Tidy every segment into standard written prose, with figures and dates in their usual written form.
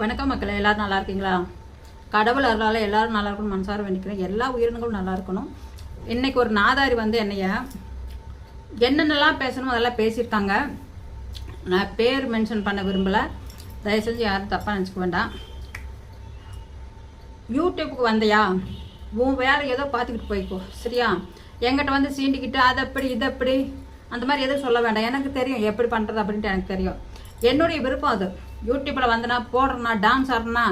வணக்கம் மக்களே, எல்லாரும் நல்லா இருக்கீங்களா? கடவுள் அருளால் எல்லாரும் நல்லா இருக்கணும் மனசார வேண்டிக்கிறேன். எல்லா உயிரினங்களும் நல்லா இருக்கணும். இன்னைக்கு ஒரு நாதாரி வந்து என்னைய என்னென்னலாம் பேசணும் அதெல்லாம் பேசியிருக்காங்க. நான் பேர் மென்ஷன் பண்ண விரும்பலை, தயவு செஞ்சு யாரும் தப்பாக நினச்சிக்க வேண்டாம். யூடியூப்புக்கு வந்தையா, உன் வேலை ஏதோ பார்த்துக்கிட்டு போய்க்கோ, சரியா? எங்கிட்ட வந்து சீண்டிக்கிட்டு அதை எப்படி இதை எப்படி அந்த மாதிரி எதுவும் சொல்ல வேண்டாம். எனக்கு தெரியும் எப்படி பண்ணுறது அப்படின்ட்டு எனக்கு தெரியும். என்னுடைய விருப்பம் அது. யூடியூப்பில் வந்தனா போடுறேன்னா டான்ஸ் ஆடுறேன்னா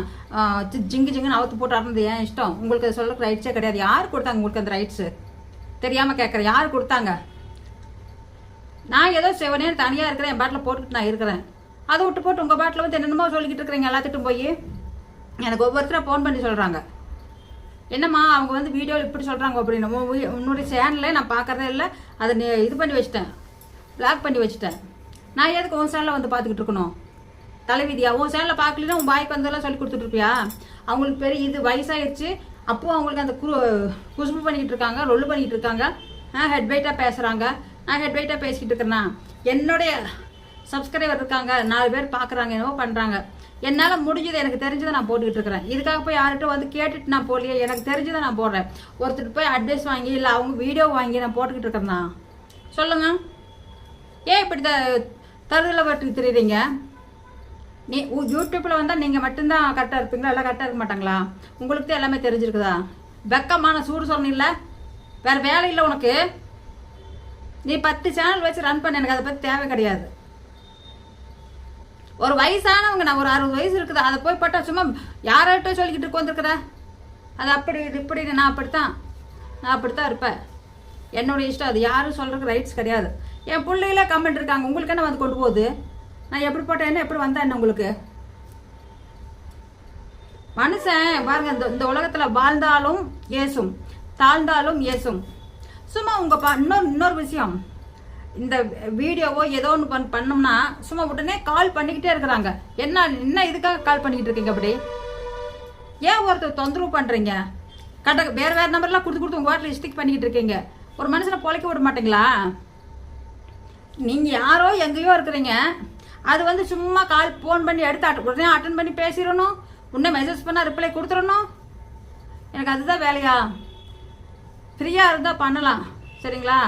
ஜிங்குன்னு அவுத்து போட்டு ஆடுறது என் இஷ்டம். உங்களுக்கு அதை சொல்ல ரைட்ஸே கிடையாது. யார் கொடுத்தாங்க உங்களுக்கு அந்த ரைட்ஸு? தெரியாமல் கேட்குறேன், யார் கொடுத்தாங்க? நான் ஏதோ செவனேன்னு தனியாக இருக்கிறேன், என் பாட்டில் போட்டுக்கிட்டு நான் இருக்கிறேன். அதை விட்டு போட்டு உங்கள் பாட்டில் வந்து என்னென்னமோ சொல்லிக்கிட்டு இருக்கிறீங்க. எல்லாத்துட்டும் போய் எனக்கு ஒவ்வொருத்தராக ஃபோன் பண்ணி சொல்கிறாங்க, என்னம்மா அவங்க வந்து வீடியோவில் இப்படி சொல்கிறாங்க அப்படின்னு. உன்னுடைய சேனலே நான் பார்க்குறதே இல்லை, அதை இது பண்ணி வச்சுட்டேன், பிளாக் பண்ணி வச்சுட்டேன். நான் எதுக்கு உன் சேனலில் வந்து பார்த்துக்கிட்டு இருக்கணும்? தலைவிதியா? உன் சேனலில் பார்க்கலன்னா உன் பாய்க்கு வந்தெல்லாம் சொல்லி கொடுத்துட்ருப்பியா? அவங்களுக்கு பெரிய இது வயசாகிடுச்சு, அப்போது அவங்களுக்கு அந்த குசும்பு பண்ணிக்கிட்டு இருக்காங்க, ரொல்லு பண்ணிக்கிட்டு இருக்காங்க, ஹெட் வெயிட்டாக பேசுகிறாங்க. நான் ஹெட் வெயிட்டாக பேசிக்கிட்டு இருக்கிறேன்னா என்னுடைய சப்ஸ்கிரைபர் இருக்காங்க, 4 பேர் பார்க்குறாங்க, என்னவோ பண்ணுறாங்க. என்னால் முடிஞ்சது எனக்கு தெரிஞ்சதை நான் போட்டுக்கிட்டு இருக்கிறேன். இதுக்காக போய் யார்கிட்ட வந்து கேட்டுட்டு நான் போடலையே, எனக்கு தெரிஞ்சதை நான் போடுறேன். ஒருத்தர் போய் அட்வைஸ் வாங்கி இல்லை அவங்க வீடியோ வாங்கி நான் போட்டுக்கிட்டு இருக்கிறேன்னா சொல்லுங்கள். ஏன் இப்படி தருதலை பற்றி தெரியுறீங்க? நீ யூடியூப்பில் வந்தால் நீங்கள் மட்டும்தான் கரெக்டாக இருப்பீங்களா? எல்லாம் கரெக்டாக இருக்க மாட்டாங்களா? உங்களுக்கு தான் எல்லாமே தெரிஞ்சிருக்குதா? வெக்கமான சூடு சொன்னில்ல, வேறு வேலை இல்லை உனக்கு. நீ 10 சேனல் வச்சு ரன் பண்ண, எனக்கு அதை பற்றி தேவை கிடையாது. ஒரு வயசானவங்க, நான் ஒரு 60 வயசு இருக்குது, அதை போய் பட்டா சும்மா யார்கிட்ட சொல்லிக்கிட்டு உட்காந்துருக்குற? அது அப்படி இப்படி நான் அப்படித்தான் இருப்பேன். என்னுடைய இஷ்டம், அது யாரும் சொல்கிறதுக்கு ரைட்ஸ் கிடையாது. என் பிள்ளைகள கமெண்ட் இருக்காங்க, உங்களுக்கு என்ன வந்து கொண்டு போகுது? நான் எப்படி போட்டேன் என்ன, எப்படி வந்தேன் என்ன உங்களுக்கு? மனுஷன் பாருங்க, இந்த உலகத்தில் வாழ்ந்தாலும் ஏசும், தாழ்ந்தாலும் ஏசும். சும்மா இன்னொரு விஷயம், இந்த வீடியோவோ ஏதோ ஒன்று பண்ணோம்னா சும்மா உடனே கால் பண்ணிக்கிட்டே இருக்கிறாங்க. என்ன இதுக்காக கால் பண்ணிக்கிட்டு இருக்கீங்க? அப்படி ஏன் ஒருத்தர் தொந்தரவு பண்ணுறீங்க? வேறு நம்பர்லாம் கொடுத்து உங்கள் வாட்டில் இஷ்டிக் பண்ணிக்கிட்டு இருக்கீங்க. ஒரு மனுஷனை பொழைக்க விட மாட்டீங்களா? நீங்கள் யாரோ எங்கேயோ இருக்கிறீங்க, அது வந்து சும்மா ஃபோன் பண்ணி எடுத்து உடனே அட்டன் பண்ணி பேசிடணும், உடனே மெசேஜ் பண்ணால் ரிப்ளை கொடுத்துடணும். எனக்கு அதுதான் வேலையா? ஃப்ரீயாக இருந்தால் பண்ணலாம், சரிங்களா?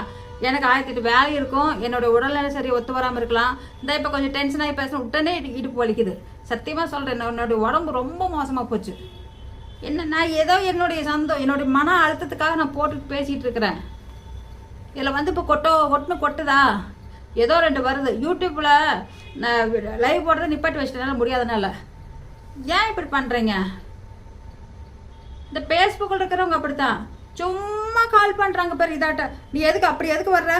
எனக்கு 1008 வேலை இருக்கும், என்னோட உடல்நிலை சரி ஒத்து வராமல் இருக்கலாம். இந்த இப்போ கொஞ்சம் டென்ஷனாகி பேசணும், உடனே இடுப்பு வலிக்குது. சத்தியமாக சொல்கிறேன், என்னுடைய உடம்பு ரொம்ப மோசமாக போச்சு. நான் ஏதோ என்னுடைய மன அழுத்தத்துக்காக நான் போட்டுட்டு பேசிகிட்டு இருக்கிறேன். இதில் வந்து இப்போ கொட்டுதா? ஏதோ 2 வருது. யூடியூப்பில் நான் லைவ் போடுறத நிப்பாட்டி வச்சிட்டனால முடியாதனால. ஏன் இப்படி பண்ணுறீங்க? இந்த ஃபேஸ்புக்கில் இருக்கிறவங்க அப்படித்தான், சும்மா கால் பண்ணுறாங்க பேர் இதாட்ட. நீ எதுக்கு வர்ற?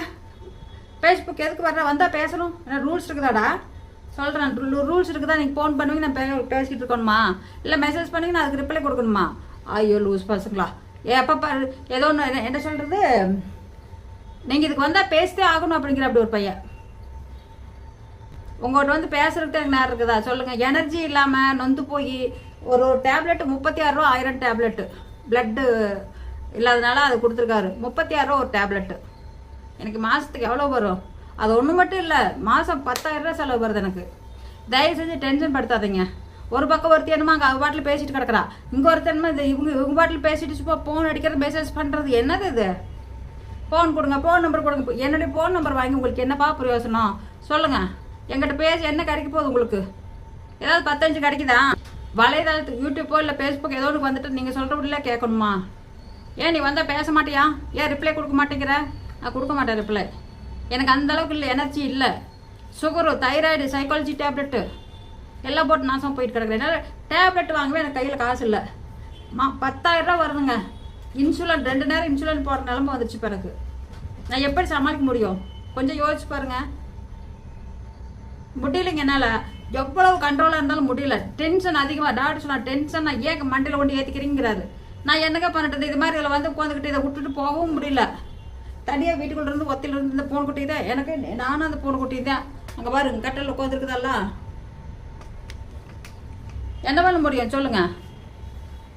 ஃபேஸ்புக் எதுக்கு வர்ற? வந்தால் பேசணும், என்ன ரூல்ஸ் இருக்குதாடா? சொல்கிறேன், ரூல்ஸ் இருக்குதா? நீங்கள் ஃபோன் பண்ணுவீங்க, நான் பேசிக்கிட்டு இருக்கணுமா? இல்லை மெசேஜ் பண்ணுவீங்க, நான் அதுக்கு ரிப்ளை கொடுக்கணுமா? ஐயோ லூஸ் பசங்களா! எப்போ ஏதோ ஒன்று என்ன சொல்கிறது, நீங்கள் இதுக்கு வந்தால் பேசிட்டே ஆகணும் அப்படிங்கிற அப்படி ஒரு பையன். உங்கள்கிட்ட வந்து பேசுறதுக்கு எனக்கு நேரம் இருக்குதா? சொல்லுங்கள். எனர்ஜி இல்லாமல் நொந்து போய் ஒரு டேப்லெட்டு 36 ரூபா, 1000 டேப்லெட்டு பிளட்டு இல்லாதனால அது கொடுத்துருக்காரு. 36 ரூபா ஒரு டேப்லெட்டு. எனக்கு மாதத்துக்கு எவ்வளோ வரும்? அது ஒன்று மட்டும் இல்லை, மாதம் 10,000 ரூபா செலவு வருது எனக்கு. தயவு செஞ்சு டென்ஷன் படுத்தாதீங்க. ஒரு பக்கம் ஒருத்தி என்னமா அங்கே அவ பாட்டில் பேசிட்டு கிடக்குறா, இங்கே ஒருத்தன்மா இவங்க பாட்டில் பேசிட்டு சும்மா ஃபோன் அடிக்கிறது, மெசேஜ் பண்ணுறது. என்னது இது? ஃபோன் கொடுங்க, ஃபோன் நம்பர் கொடுங்க. என்னுடைய ஃபோன் நம்பர் வாங்கி உங்களுக்கு என்னப்பா பிரயோசனம்? சொல்லுங்கள். எங்கிட்ட பேசி என்ன கிடைக்க போகுது உங்களுக்கு? ஏதாவது 10 கிடைக்குதா? வலைதளத்துக்கு யூடியூப்போ இல்லை ஃபேஸ்புக் ஏதோ ஒன்று வந்துட்டு நீங்கள் சொல்கிறபடில கேட்கணுமா? ஏன் நீ வந்தால் பேச மாட்டியா? ஏன் ரிப்ளை கொடுக்க மாட்டேங்கிற? நான் கொடுக்க மாட்டேன் ரிப்ளை. எனக்கு அந்தளவுக்கு இல்லை, எனர்ஜி இல்லை. சுகரு, தைராய்டு, சைக்காலஜி டேப்லெட்டு எல்லாம் போட்டு நாசம் போயிட்டு கிடக்குறேன். என்னால் டேப்லெட் வாங்கவே எனக்கு கையில் காசு இல்லை. 10,000 ரூபா வருதுங்க. இன்சுலின் 2 நேரம் இன்சுலின் போடுற நிலமை வந்துச்சு பிறகு. நான் எப்படி சமாளிக்க முடியும்? கொஞ்சம் யோசிச்சு பாருங்கள். முடியலைங்க என்னால். எவ்வளவு கண்ட்ரோலாக இருந்தாலும் முடியல. டென்ஷன் அதிகமாக. டாக்டர் சொன்னா டென்ஷன் நான் ஏன் மண்டையில் கொண்டு ஏற்றிக்கிறீங்கிறாரு. நான் என்னங்க பண்ணிட்டது? இது மாதிரி இதில் வந்து உட்காந்துக்கிட்டு இதை விட்டுட்டு போகவும் முடியல. தனியாக வீட்டுக்குள்ள இருந்து ஒத்தியில் இருந்து இந்த பூனை குட்டி தான் எனக்கு. நானும் அந்த பூனை குட்டி தான். அங்கே பாருங்க கட்டில் உட்காந்துருக்குதல்ல. என்ன பண்ண முடியும் சொல்லுங்கள்?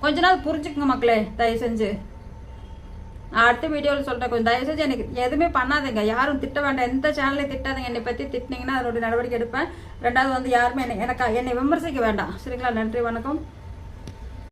கொஞ்ச நாள் புரிஞ்சுக்குங்க மக்களே, தயவு செஞ்சு. நான் அடுத்த வீடியோவில் சொல்கிறேன். கொஞ்சம் தயவுசெய்து எனக்கு எதுவுமே பண்ணாதீங்க, யாரும் திட்ட வேண்டாம், எந்த சேனலையும் திட்டாதீங்க. என்னை பற்றி திட்டினீங்கன்னா அதனுடைய நடவடிக்கை எடுப்பேன். ரெண்டாவது வந்து யாருமே என்னை விமர்சிக்க வேண்டாம். சரிங்களா? நன்றி, வணக்கம்.